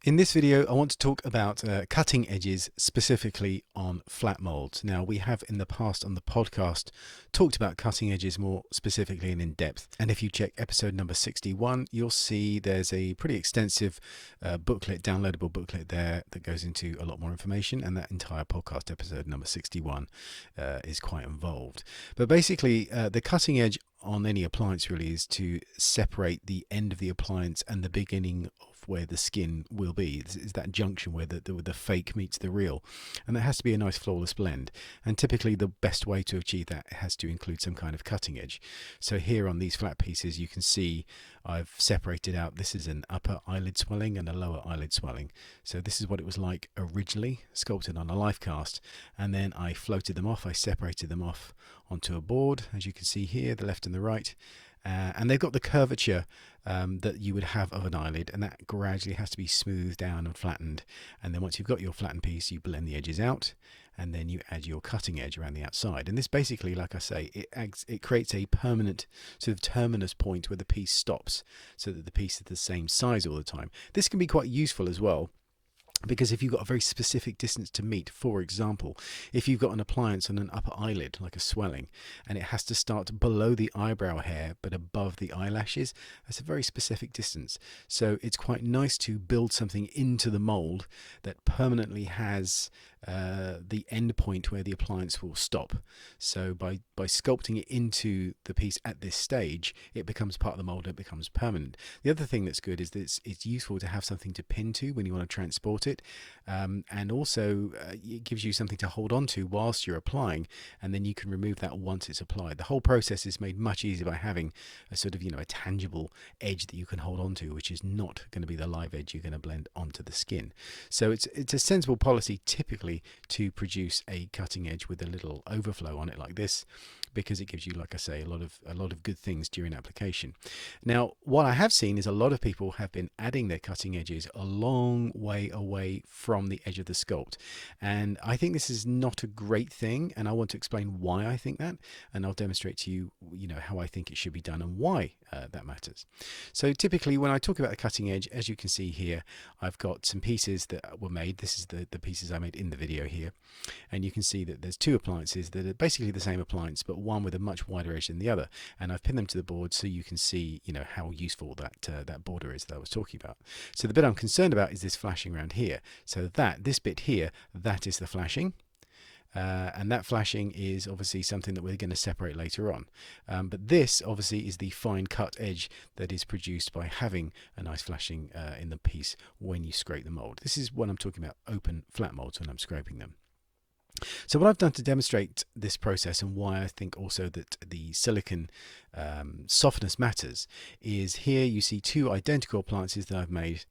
In this video, I want to talk about cutting edges specifically on flat molds. Now, we have in the past on the podcast talked about cutting edges more specifically and in depth. And if you check episode number 61, you'll see there's a pretty extensive booklet, downloadable booklet there that goes into a lot more information. And that entire podcast, episode number 61, is quite involved. But basically, the cutting edge on any appliance really is to separate the end of the appliance and the beginning of where the skin will be. Is that junction where the fake meets the real, and that has to be a nice flawless blend. And typically the best way to achieve that has to include some kind of cutting edge. So here on these flat pieces you can see I've separated out, this is an upper eyelid swelling and a lower eyelid swelling. So this is what it was like originally, sculpted on a life cast, and then I floated them off, I separated them off onto a board, as you can see here, the left and the right. And they've got the curvature that you would have of an eyelid, and that gradually has to be smoothed down and flattened. And then once you've got your flattened piece, you blend the edges out, and then you add your cutting edge around the outside. And this basically, like I say, it creates a permanent sort of terminus point where the piece stops, so that the piece is the same size all the time. This can be quite useful as well, because if you've got a very specific distance to meet, for example, if you've got an appliance on an upper eyelid, like a swelling, and it has to start below the eyebrow hair but above the eyelashes, that's a very specific distance. So it's quite nice to build something into the mold that permanently has the end point where the appliance will stop. So by sculpting it into the piece at this stage, it becomes part of the mold, it becomes permanent. The other thing that's good is that it's useful to have something to pin to when you want to transport it, and also it gives you something to hold on to whilst you're applying, and then you can remove that once it's applied. The whole process is made much easier by having a sort of, a tangible edge that you can hold on to, which is not going to be the live edge you're going to blend onto the skin. So it's a sensible policy typically to produce a cutting edge with a little overflow on it like this, because it gives you, like I say, a lot of good things during application. Now, what I have seen is a lot of people have been adding their cutting edges a long way away from the edge of the sculpt, and I think this is not a great thing, and I want to explain why I think that, and I'll demonstrate to you, how I think it should be done and why that matters. So typically when I talk about a cutting edge, as you can see here, I've got some pieces that were made. This is the pieces I made in the video here, and you can see that there's two appliances that are basically the same appliance, but one with a much wider edge than the other, and I've pinned them to the board so you can see how useful that border is that I was talking about. So the bit I'm concerned about is this flashing around here. So this bit here, that is the flashing. And that flashing is obviously something that we're going to separate later on. But this obviously is the fine cut edge that is produced by having a nice flashing in the piece when you scrape the mold. This is when I'm talking about open flat molds when I'm scraping them. So what I've done to demonstrate this process, and why I think also that the silicone softness matters, is here you see two identical appliances that I've made.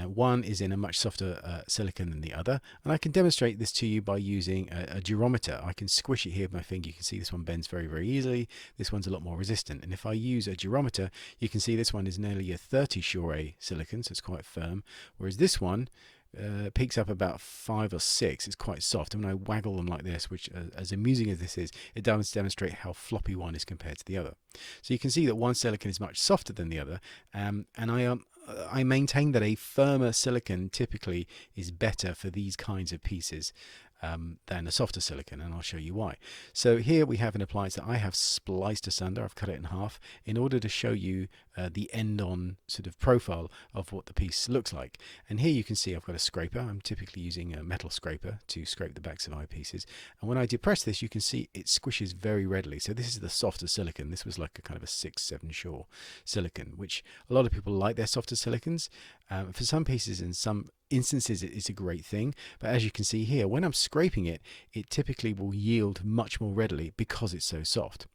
One is in a much softer silicone than the other, and I can demonstrate this to you by using a durometer. I can squish it here with my finger. You can see this one bends very, very easily. This one's a lot more resistant, and if I use a durometer, you can see this one is nearly a 30 Shore silicone, so it's quite firm, whereas this one peaks up about 5 or 6. It's quite soft, and when I waggle them like this, which as amusing as this is, it does demonstrate how floppy one is compared to the other. So you can see that one silicone is much softer than the other, and I maintain that a firmer silicone typically is better for these kinds of pieces than a softer silicone, and I'll show you why. So here we have an appliance that I have spliced asunder. I've cut it in half in order to show you the end-on sort of profile of what the piece looks like. And here you can see I've got a scraper. I'm typically using a metal scraper to scrape the backs of eyepieces, and when I depress this, you can see it squishes very readily. So this is the softer silicone. This was like a kind of a 6-7 Shore silicone, which a lot of people like their softer silicones. For some pieces and some instances it's a great thing, but as you can see here, when I'm scraping it, it typically will yield much more readily because it's so soft.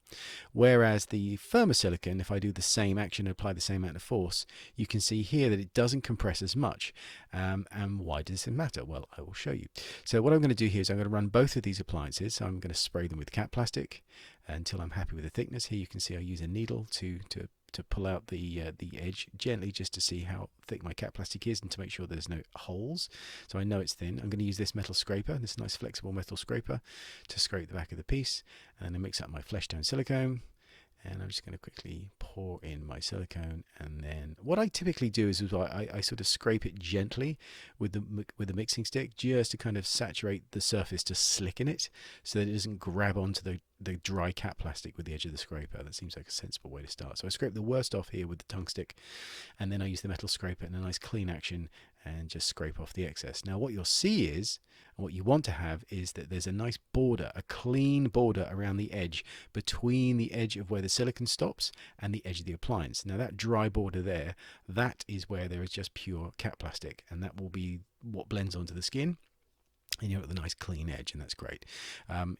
Whereas the firmer silicone, if I do the same action and apply the same amount of force, you can see here that it doesn't compress as much. And why does it matter? Well, I will show you. So what I'm going to do here is I'm going to run both of these appliances. So I'm going to spray them with cap plastic until I'm happy with the thickness. Here you can see I use a needle to pull out the edge gently, just to see how thick my cap plastic is and to make sure there's no holes. So I know it's thin. I'm going to use this metal scraper, this nice flexible metal scraper, to scrape the back of the piece, and then mix up my flesh tone silicone, And I'm just going to quickly pour in my silicone, and then what I typically do is I sort of scrape it gently with the mixing stick, just to kind of saturate the surface, to slicken it so that it doesn't grab onto the dry cap plastic with the edge of the scraper. That seems like a sensible way to start. So I scrape the worst off here with the tongue stick, and then I use the metal scraper in a nice clean action and just scrape off the excess. Now what you'll see is, and what you want to have, is that there's a nice border, a clean border around the edge, between the edge of where the silicone stops and the edge of the appliance. Now that dry border there, that is where there is just pure cap plastic, and that will be what blends onto the skin, and you've got the nice clean edge, and that's great.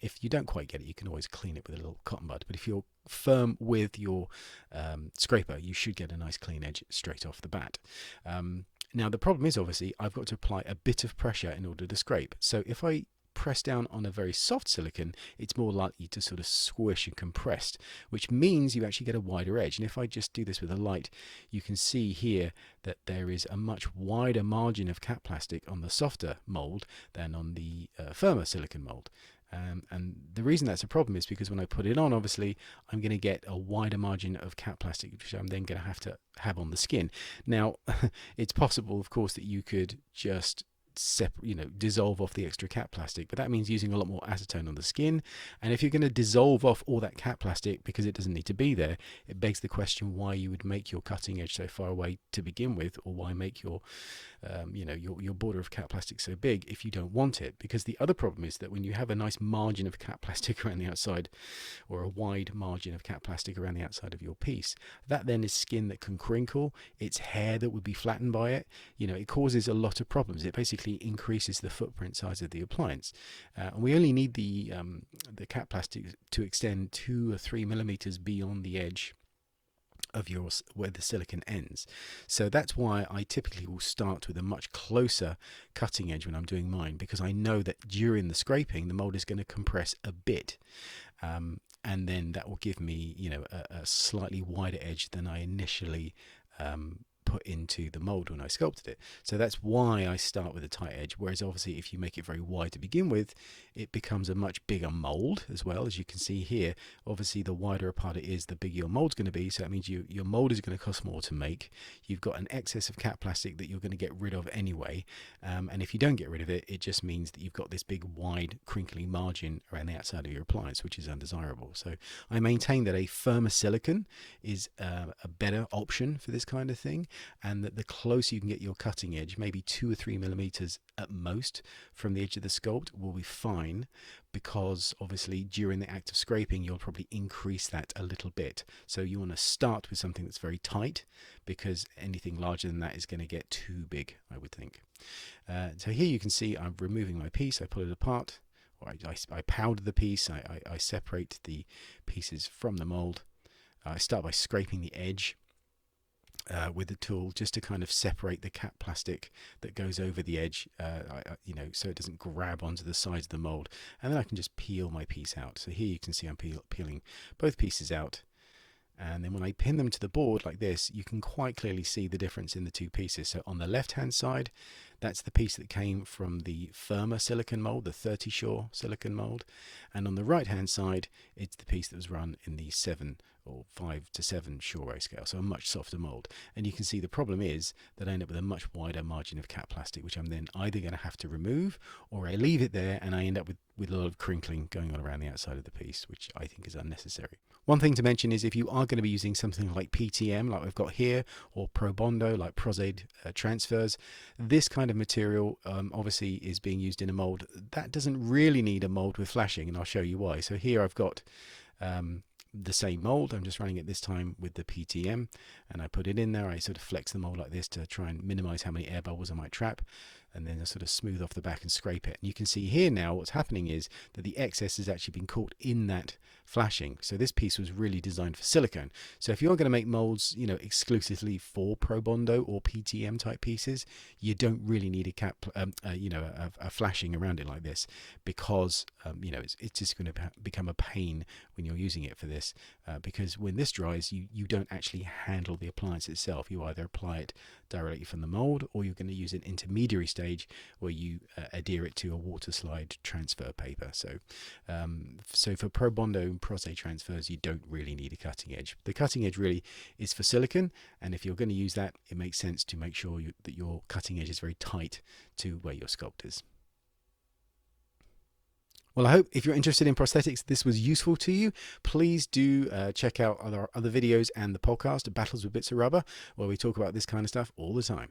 If you don't quite get it, you can always clean it with a little cotton bud, but if you're firm with your scraper, you should get a nice clean edge straight off the bat. Now the problem is, obviously, I've got to apply a bit of pressure in order to scrape. So if I press down on a very soft silicone, it's more likely to sort of squish and compress, which means you actually get a wider edge. And if I just do this with a light, you can see here that there is a much wider margin of cap plastic on the softer mould than on the firmer silicone mould. And the reason that's a problem is because when I put it on, obviously, I'm going to get a wider margin of cap plastic, which I'm then going to have on the skin. Now, it's possible, of course, that you could just dissolve off the extra cap plastic, but that means using a lot more acetone on the skin. And if you're going to dissolve off all that cap plastic because it doesn't need to be there, it begs the question why you would make your cutting edge so far away to begin with, or why make your your border of cap plastic so big if you don't want it. Because the other problem is that when you have a nice margin of cap plastic around the outside, or a wide margin of cap plastic around the outside of your piece, that then is skin that can crinkle, it's hair that would be flattened by it. It causes a lot of problems. It basically increases the footprint size of the appliance, and we only need the cap plastic to extend 2 or 3 millimeters beyond the edge of where the silicone ends. So that's why I typically will start with a much closer cutting edge when I'm doing mine, because I know that during the scraping the mold is going to compress a bit, and then that will give me a slightly wider edge than I initially put into the mold when I sculpted it. So that's why I start with a tight edge, whereas obviously if you make it very wide to begin with, it becomes a much bigger mold as well. As you can see here, obviously the wider apart it is, the bigger your mold's going to be, so that means your mold is going to cost more to make. You've got an excess of cap plastic that you're going to get rid of anyway, and if you don't get rid of it, it just means that you've got this big wide crinkly margin around the outside of your appliance, which is undesirable. So I maintain that a firmer silicone is a better option for this kind of thing, and that the closer you can get your cutting edge, maybe 2 or 3 millimeters at most from the edge of the sculpt, will be fine, because obviously during the act of scraping you'll probably increase that a little bit. So you want to start with something that's very tight, because anything larger than that is going to get too big, I would think. So here you can see I'm removing my piece. I pull it apart, or I powder the piece. I separate the pieces from the mold. I start by scraping the edge with the tool, just to kind of separate the cap plastic that goes over the edge, so it doesn't grab onto the sides of the mold, and then I can just peel my piece out. So here you can see I'm peeling both pieces out, and then when I pin them to the board like this, you can quite clearly see the difference in the two pieces. So on the left hand side, that's the piece that came from the firmer silicone mold, the 30 Shore silicone mold, and on the right hand side, it's the piece that was run in the 7 or 5 to 7 Shore scale, so a much softer mold. And you can see the problem is that I end up with a much wider margin of cap plastic, which I'm then either going to have to remove, or I leave it there and I end up with a lot of crinkling going on around the outside of the piece, which I think is unnecessary. One thing to mention is if you are going to be using something like PTM, like we've got here, or Pro Bondo, like Prosade transfers, this kind of material obviously is being used in a mold that doesn't really need a mold with flashing, and I'll show you why. So here I've got the same mold. I'm just running it this time with the PTM, and I put it in there. I sort of flex the mold like this to try and minimize how many air bubbles I might trap, and then I sort of smooth off the back and scrape it. And you can see here now what's happening is that the excess has actually been caught in that flashing. So this piece was really designed for silicone. So if you're going to make molds, exclusively for Pro Bondo or PTM type pieces, you don't really need a cap, a flashing around it like this, because it's just going to become a pain when you're using it for this, because when this dries, you don't actually handle the appliance itself. You either apply it directly from the mold, or you're going to use an intermediary step stage where you adhere it to a water slide transfer paper. So so for Pro Bondo and Pro transfers, you don't really need a cutting edge. The cutting edge really is for silicone, and if you're going to use that, it makes sense to make sure that your cutting edge is very tight to where your sculpt is. Well, I hope if you're interested in prosthetics, this was useful to you. Please do check out other videos and the podcast, Battles with Bits of Rubber, where we talk about this kind of stuff all the time.